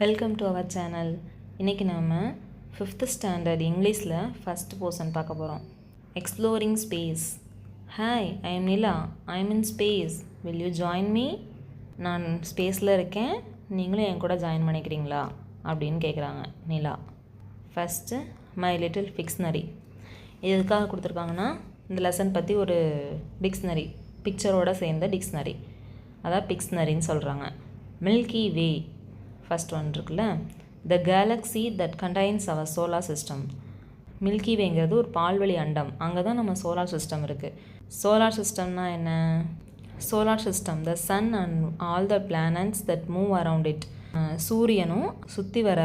Welcome to our channel. இன்றைக்கி நம்ம 5th standard இங்கிலீஷில் ஃபஸ்ட் போர்ஷன் பார்க்க போகிறோம். Exploring space. Hi, I am Nila. I am in space. Will you join me? நான் ஸ்பேஸில் இருக்கேன், நீங்களும் என் கூட ஜாயின் பண்ணிக்கிறீங்களா அப்படின்னு கேட்குறாங்க Nila. First my little dictionary. இது எதுக்காக கொடுத்துருக்காங்கன்னா, இந்த லெசன் பற்றி ஒரு டிக்ஷனரி, பிக்சரோடு சேர்ந்த டிக்ஷனரி, அதான் பிக்ஷனரின்னு சொல்கிறாங்க. மில்கி வே ஃபஸ்ட் ஒன் இருக்குல்ல, the galaxy that contains our solar system. Milky வேங்கிறது ஒரு பால்வெளி அண்டம், அங்கே தான் நம்ம சோலார் சிஸ்டம் இருக்குது. சோலார் சிஸ்டம்னா என்ன? Solar system the sun and all the planets that move around it. சூரியனும் சுற்றி வர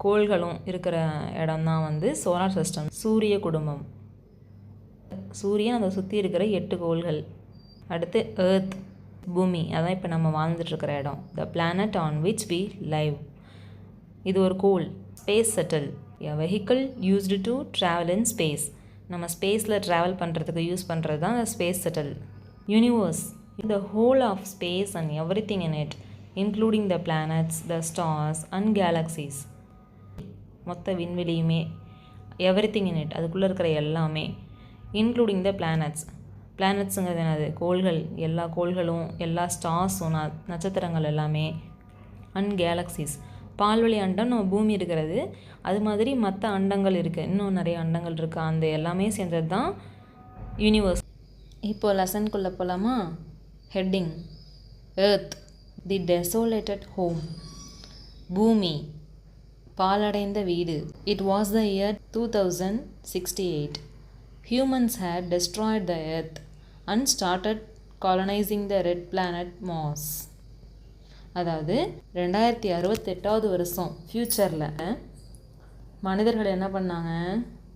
கோள்களும் இருக்கிற இடம் தான் வந்து சோலார் சிஸ்டம். சூரிய குடும்பம், சூரியன் அதை சுற்றி இருக்கிற 8 கோள்கள். அடுத்து எர்த், பூமி, அதான் இப்போ நம்ம வாழ்ந்துட்டுருக்கிற இடம். The planet on which we live, இது ஒரு கோள். Space shuttle, a vehicle used to travel in space. நம்ம ஸ்பேஸில் ட்ராவல் பண்ணுறதுக்கு யூஸ் பண்ணுறது தான் space shuttle. Universe, the whole of space and everything in it including the planets, the stars and galaxies. மொத்த விண்வெளியுமே, எவ்ரி திங் இன் இட், அதுக்குள்ளே இருக்கிற எல்லாமே. இன்க்ளூடிங் த பிளானட்ஸ், பிளானட்ஸுங்கிறது என்னது? கோள்கள், எல்லா கோள்களும், எல்லா ஸ்டார்ஸும், நட்சத்திரங்கள் எல்லாமே. அண்ட் கேலக்ஸிஸ், பால்வெளி அண்டம் நம்ம பூமி இருக்கிறது, அது மாதிரி மற்ற அண்டங்கள் இருக்குது, இன்னும் நிறைய அண்டங்கள் இருக்குது, அந்த எல்லாமே சேர்ந்தது தான் யூனிவர்ஸ். இப்போது லெசனுக்குள்ளே போகலாமா? ஹெட்டிங், எர்த் தி டெசோலேட்டட் ஹோம். பூமி, பாலடைந்த வீடு. It was the year 2068. Humans had destroyed the earth and started colonizing the red planet Mars. அதாவது 2068வது வருஷம் ஃப்யூச்சரில் மனிதர்கள் என்ன பண்ணாங்க?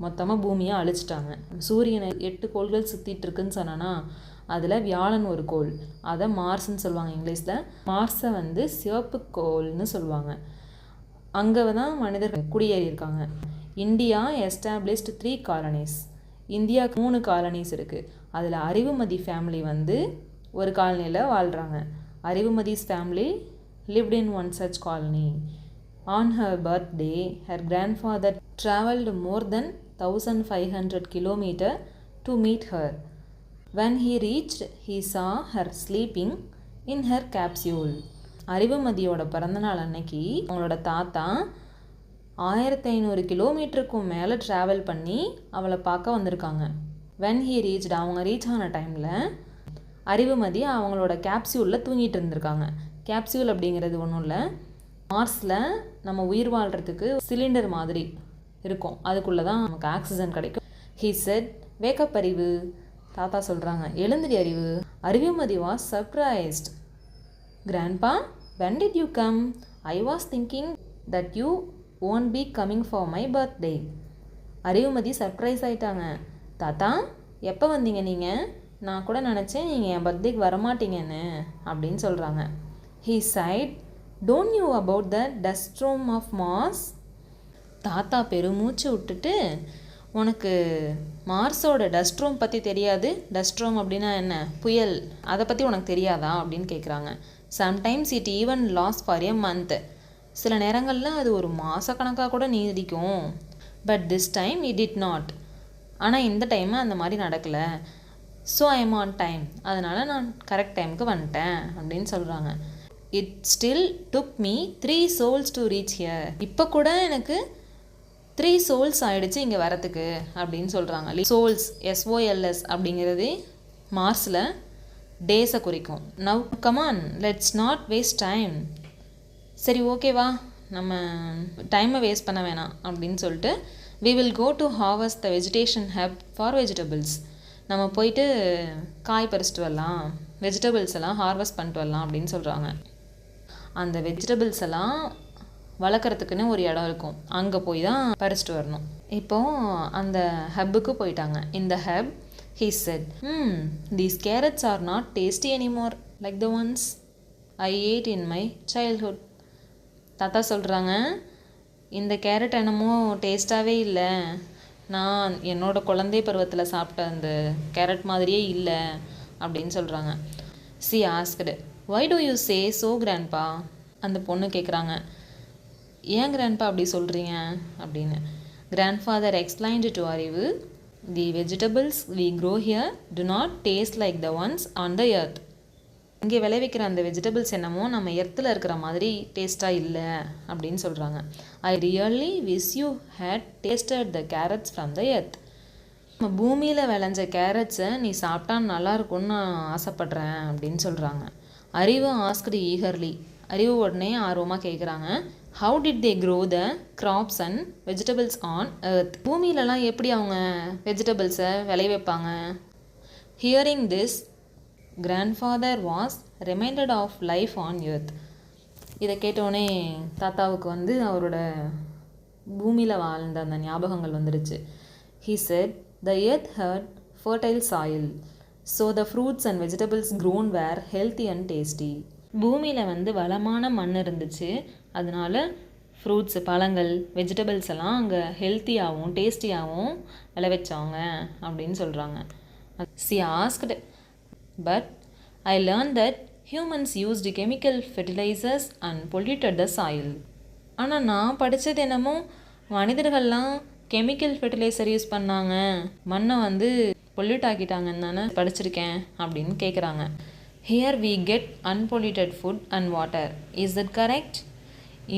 மொத்தமாக பூமியை அழிச்சிட்டாங்க. சூரியனை 8 கோள்கள் சுற்றிட்டு இருக்குன்னு சொன்னான்னா, அதில் வியாழன் ஒரு கோள், அதை மார்ஸ்ன்னு சொல்லுவாங்க இங்கிலீஷில். மார்ஸை வந்து சிவப்பு கோள்னு சொல்லுவாங்க. அங்கே தான் மனிதர்கள் குடியேறியிருக்காங்க. India established 3 colonies. இந்தியாவுக்கு 3 காலனிஸ் இருக்குது. அதில் அறிவுமதி ஃபேமிலி வந்து ஒரு காலனியில் வாழ்கிறாங்க. Arivumathi's family lived in one such colony. On her birthday, her grandfather travelled more than 1500 kilometers to meet her. When he reached, he saw her sleeping in her capsule. அறிவுமதியோட பிறந்தநாள் அன்னைக்கு அவங்களோட தாத்தா 1500 கிலோமீட்டருக்கும் மேலே ட்ராவல் பண்ணி அவளை பார்க்க வந்திருக்காங்க. வென் ஹீ ரீச்ட், அவங்க ரீச் ஆன டைமில் அறிவுமதி அவங்களோட கேப்சியூலில் தூங்கிட்டு இருந்திருக்காங்க. கேப்சியூல் அப்படிங்கிறது ஒன்றும் இல்லை, மார்ஸில் நம்ம உயிர் வாழ்கிறதுக்கு சிலிண்டர் மாதிரி இருக்கும், அதுக்குள்ளே தான் நமக்கு ஆக்சிஜன் கிடைக்கும். ஹீ செட், வேக்கப் அறிவு. தாத்தா சொல்கிறாங்க, எழுந்திரி அறிவு. Arivumathi was surprised. Grandpa, when did you come? I was thinking that you won't be coming for my birthday. Arivumathi surprise ஆகிட்டாங்க. தாத்தா, எப்போ வந்தீங்க நீங்கள்? நான் கூட நினச்சேன் நீங்கள் என் பர்த்டேக்கு வரமாட்டீங்கன்னு அப்படின்னு சொல்கிறாங்க. He sighed, don't you about the dust storm of Mars? தாத்தா பெருமூச்சு விட்டுட்டு, உனக்கு மார்ஸோட டஸ்ட் ரூம் பற்றி தெரியாது? டஸ்ட் ரூம் அப்படின்னா என்ன? புயல், அதை பற்றி உனக்கு தெரியாதா அப்படின்னு கேட்குறாங்க. Sometimes it even lasts for a month. சில நேரங்களில் அது ஒரு மாதக்கணக்காக கூட நீடிக்கும். But this time it did not. ஆனால் இந்த டைமு அந்த மாதிரி நடக்கலை. So I am on time, அதனால் நான் கரெக்ட் டைமுக்கு வந்துட்டேன் அப்படின்னு சொல்கிறாங்க. It still took me 3 souls to reach here. இப்போ கூட எனக்கு 3 souls ஆகிடுச்சு இங்கே வரத்துக்கு அப்படின்னு சொல்கிறாங்க. சோல்ஸ், SOLS அப்படிங்கிறது மார்ஸில் டேஸை குறிக்கும். Now come on, let's not waste time. சரி, ஓகேவா, நம்ம டைமை வேஸ்ட் பண்ண வேணாம் அப்படின்னு சொல்லிட்டு, we will go to harvest the vegetation hub for vegetables. நம்ம போயிட்டு காய் பறிச்சிட்டு வரலாம், வெஜிடபிள்ஸ் எல்லாம் ஹார்வெஸ்ட் பண்ணிட்டு வரலாம் அப்படின்னு சொல்கிறாங்க. அந்த வெஜிடபிள்ஸ் எல்லாம் வளர்க்குறதுக்குன்னு ஒரு இடம் இருக்கும், அங்கே போய் தான் பறிச்சிட்டு வரணும். இப்போது அந்த ஹப்புக்கு போயிட்டாங்க. இந்த hub, he said, these carrots are not tasty anymore like the ones I ate in my childhood. தாத்தா சொல்கிறாங்க, இந்த கேரட் என்னமோ டேஸ்ட்டாகவே இல்லை, நான் என்னோடய குழந்தை பருவத்தில் சாப்பிட்ட அந்த கேரட் மாதிரியே இல்லை அப்படின்னு சொல்கிறாங்க. C asked, why do you say so grandpa? அந்த பொண்ணு கேட்குறாங்க. ஏன் கிராண்ட்பா அப்படி சொல்கிறீங்க அப்படின்னு. Grandfather explained to Arivu, the vegetables we grow here do not taste like the ones on the earth. இங்கே விளைவிக்கிற அந்த வெஜிடபிள்ஸ் என்னமோ நம்ம எர்த்தில் இருக்கிற மாதிரி டேஸ்ட்டாக இல்லை அப்படின்னு சொல்கிறாங்க. I really wish you had tasted the carrots from the earth. நம்ம பூமியில் விளைஞ்ச கேரட்ஸை நீ சாப்பிட்டா நல்லா இருக்கும்னு ஆசைப்பட்றேன் அப்படின்னு சொல்கிறாங்க. அறிவு ஆஸ்க்டு ஈகர்லி. அறிவு உடனே ஆர்வமாக கேட்குறாங்க, how did they grow the crops and vegetables on earth. பூமியிலலாம் எப்படி அவங்க வெஜிடபிள்ஸை விளைவிப்பாங்க? Hearing this grandfather was reminded of life on earth. இதை கேட்டோடனே தாத்தாவுக்கு வந்து அவரோட பூமியில் வாழ்ந்த அந்த ஞாபகங்கள் வந்துடுச்சு. He said, the earth had fertile soil, so the fruits and vegetables grown were healthy and tasty. பூமியில் வந்து வளமான மண் இருந்துச்சு, அதனால ஃப்ரூட்ஸு பழங்கள் வெஜிடபிள்ஸ் எல்லாம் அங்கே ஹெல்த்தியாகவும் டேஸ்டியாகவும் விளைவிச்சாங்க அப்படின்னு சொல்கிறாங்க. She asked, but I learned that humans used chemical fertilizers and polluted the soil. ஆனால் நான் படித்தது என்னமோ மனிதர்கள்லாம் கெமிக்கல் ஃபெர்டிலைசர் யூஸ் பண்ணாங்க, மண்ணை வந்து பொல்யூட் ஆக்கிட்டாங்கன்னு தானே படிச்சிருக்கேன் அப்படின்னு கேட்குறாங்க. Here we get unpolluted food and water, is that correct?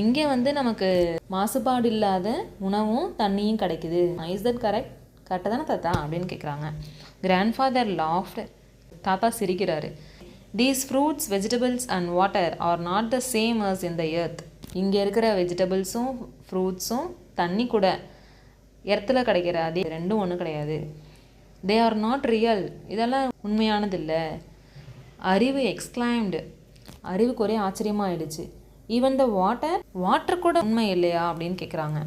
இங்கே வந்து நமக்கு மாசுபாடு இல்லாத உணவும் தண்ணியும் கிடைக்குது, இஸ் தட் கரெக்ட்? கரெக்டாக தானே தாத்தா அப்படின்னு கேட்குறாங்க. Grandfather laughed. தாத்தா சிரிக்கிறாரு. These fruits vegetables and water are not the same as in the earth. இங்கே இருக்கிற வெஜிடபிள்ஸும் ஃப்ரூட்ஸும் தண்ணி கூட எர்த்தில் கிடைக்கிற அதே ரெண்டும் ஒன்றும் கிடையாது. They are not real. இதெல்லாம் உண்மையானதில்லை. அறிவு எக்ஸ்கிளைம்டு. அறிவுக்கு ஒரே ஆச்சரியமாக ஆயிடுச்சு. ஈவன் த வாட்டர் கூட உண்மை இல்லையா அப்படின்னு கேட்குறாங்க.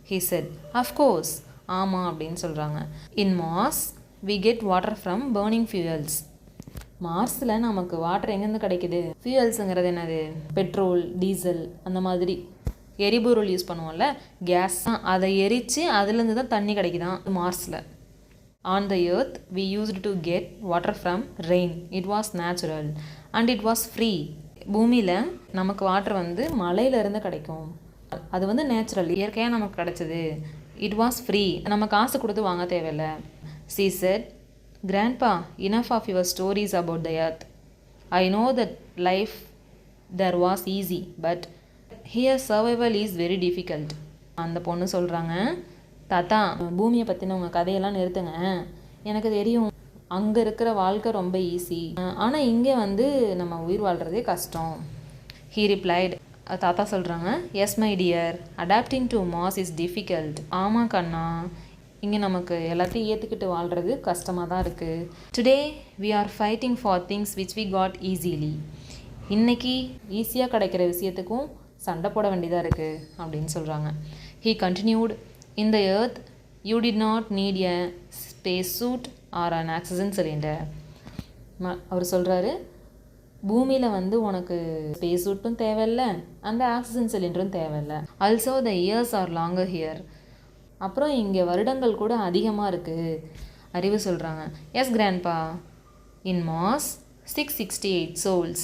ஹி செட், அஃப்கோர்ஸ், ஆமாம் அப்படின்னு சொல்கிறாங்க. In Mars we get water from burning fuels. மார்ஸில் நமக்கு வாட்டர் எங்கேருந்து கிடைக்குது? ஃபியூயல்ஸுங்கிறது என்னது? பெட்ரோல், டீசல், அந்த மாதிரி எரிபொருள் யூஸ் பண்ணுவோம்ல, கேஸ், அதை எரித்து அதுலேருந்து தான் தண்ணி கிடைக்குதான் மார்ஸில். On the earth we used to get water from rain. It was natural and it was free. பூமியில் நமக்கு வாட்டர் வந்து மலையிலேருந்து கிடைக்கும், அது வந்து நேச்சுரல், இயற்கையாக நமக்கு கிடைச்சது. இட் வாஸ் ஃப்ரீ, நம்ம காசு கொடுத்து வாங்க தேவையில்லை. She said, Grandpa, enough of your stories about the earth. I know that life there was easy, but here survival is very difficult. அந்த பொண்ணு சொல்கிறாங்க, தாத்தா பூமியை பற்றின உங்கள் கதையெல்லாம் நிறுத்துங்க, எனக்கு தெரியும் அங்கே இருக்கிற வாழ்க்கை ரொம்ப ஈஸி, ஆனால் இங்கே வந்து நம்ம உயிர் வாழ்கிறதே கஷ்டம். He replied, தாத்தா சொல்கிறாங்க, yes my dear, adapting to Mars is difficult. ஆமாம் கண்ணா, இங்கே நமக்கு எல்லாத்தையும் ஏற்றுக்கிட்டு வாழ்கிறது கஷ்டமாக தான் இருக்குது. Today we are fighting for things which we got easily. இன்றைக்கி ஈஸியாக கிடைக்கிற விஷயத்துக்கும் சண்டை போட வேண்டியதாக இருக்குது அப்படின்னு சொல்கிறாங்க. He continued, in the earth you did not need a space suit or an oxygen cylinder. அவர் சொல்கிறாரு, பூமியில் வந்து உனக்கு ஸ்பேஸ் சூட்டும் தேவையில்லை, அந்த ஆக்சிஜன் சிலிண்டரும் தேவையில்லை. Also the years are longer here. அப்புறம் இங்கே வருடங்கள் கூட அதிகமாக இருக்குது. அறிவு சொல்கிறாங்க, yes grandpa, in Mars 668 sols.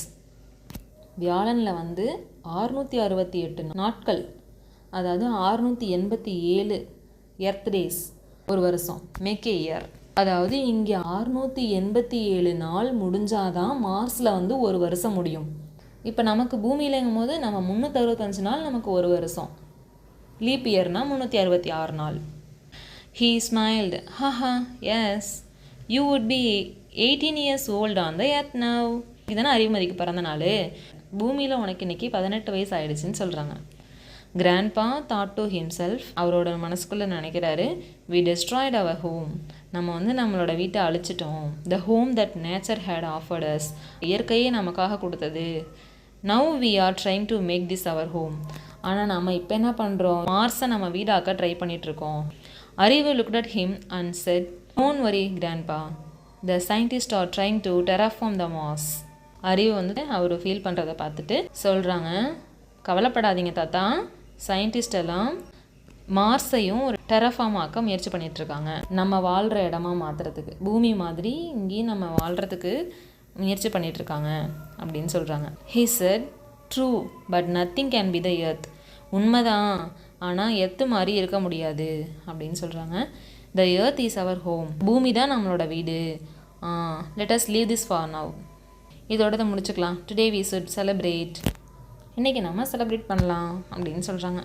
வியாழனில் வந்து 668 நாட்கள், அதாவது 687 எர்த் டேஸ் ஒரு வருஷம், மேக் ஏ இயர். அதாவது இங்கே 687 நாள் முடிஞ்சாதான் மார்ஸில் வந்து ஒரு வருஷம் முடியும். இப்போ நமக்கு பூமியிலங்கும் போது நம்ம 365 நாள் நமக்கு ஒரு வருஷம். லீப் இயர்னா 366 நாள். He smiled, haha yes, you would be 18 years old on the earth now. இதுதானே அறிவுமதிக்கு பிறந்த நாள், பூமியில் உனக்கு இன்றைக்கி 18 வயசு ஆயிடுச்சுன்னு சொல்கிறாங்க. Grandpa thought to himself. அவரோட மனசுக்குள்ளே நினைக்கிறாரு, வி டெஸ்ட்ராய்ட் அவர் ஹோம். நம்ம வந்து நம்மளோட வீட்டை அழிச்சிட்டோம். The home that nature had offered us. இயற்கையே நமக்காக கொடுத்தது. Now we are trying to make this our home. ஆனால் நம்ம இப்போ என்ன பண்ணுறோம், மார்ஸை நம்ம வீடாக்க ட்ரை பண்ணிகிட்ருக்கோம். Arivu looked at him and said, don't worry grandpa, the scientists are trying to terraform the Mars. Arivu வந்து அவர் ஃபீல் பண்ணுறதை பார்த்துட்டு சொல்கிறாங்க, கவலைப்படாதீங்க தாத்தா, சயின்டிஸ்ட் எல்லாம் மார்ஸையும் ஒரு டெராஃபார்ம் ஆக்க முயற்சி பண்ணிகிட்ருக்காங்க, நம்ம வாழ்கிற இடமா மாற்றுறதுக்கு. பூமி மாதிரி இங்கேயும் நம்ம வாழ்கிறதுக்கு முயற்சி பண்ணிகிட்ருக்காங்க அப்படின்னு சொல்கிறாங்க. He said, true, but nothing can be the earth. உண்மைதான், ஆனால் எர்த்து மாதிரி இருக்க முடியாது அப்படின்னு சொல்கிறாங்க. The earth is our home. பூமி தான் நம்மளோட வீடு. Let us leave this for now. இதோட தான் முடிச்சுக்கலாம். Today we should celebrate. இன்றைக்கி நம்ம செலிப்ரேட் பண்ணலாம் அப்படின்னு சொல்கிறாங்க.